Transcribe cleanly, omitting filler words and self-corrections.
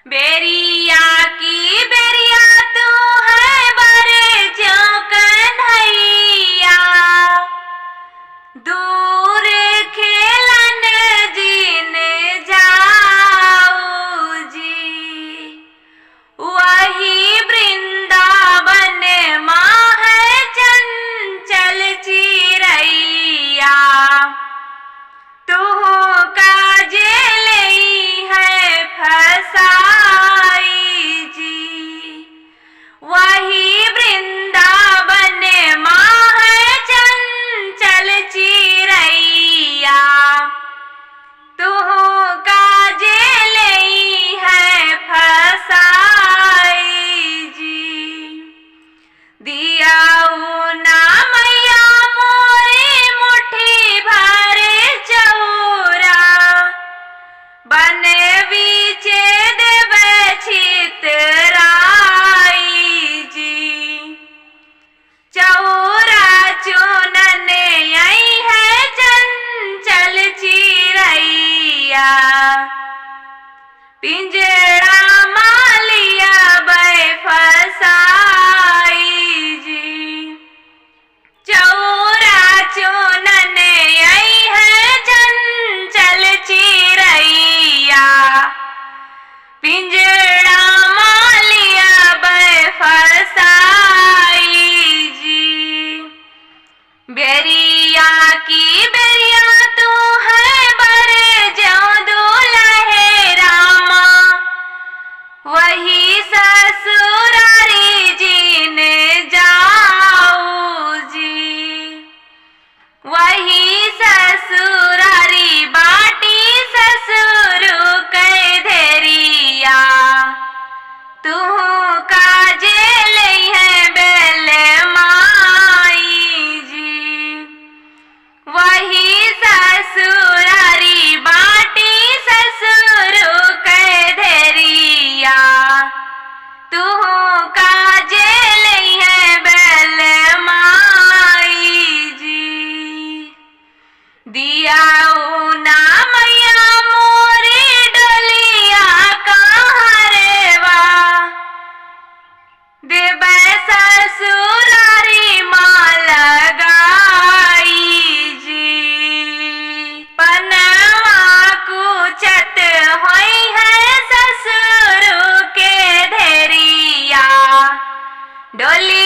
बेरिया की बेरिया तू है बरे ज्यों कन्हैया, दूर खेलन जीन जाऊ जी। वही वृंदावन माँ है चंचल चिरैया, तू काजे लई है फसाई जी। वही वृंदावन माँ है चंचल चिरैया, तू काजे लई है फसाई जी। दियाऊ ना मैया मोरी मुट्ठी भर चौरा, बने बीचे देवे छितराई जी। चौरा चुनने आई है चंचल चिरैया, पिंजड़ा मालिया बै फसाई जी। चौरा चुनने आई है चंचल चिरैया, पिंजड़ा मालिया बै फसाई जी। बेरिया की बेरिया तू है बरे ज्यों दुल्हे रामा, वही ससुरारी जीन जाऊ जी। वही ससुरारी बाटी ससुर कै धेरिया, तू काजे लई है बेल माई जी। वही ससुरारी बाटी ससुर कै धेरिया, तू काजे लई है बेल माई जी। दियाऊ ना मैया मोरी डोलिया कहाँ रेवा, देबै ससुरारी माँ लगाई जी। पनवा कुचत होई है ससुर के धेरिया, डोली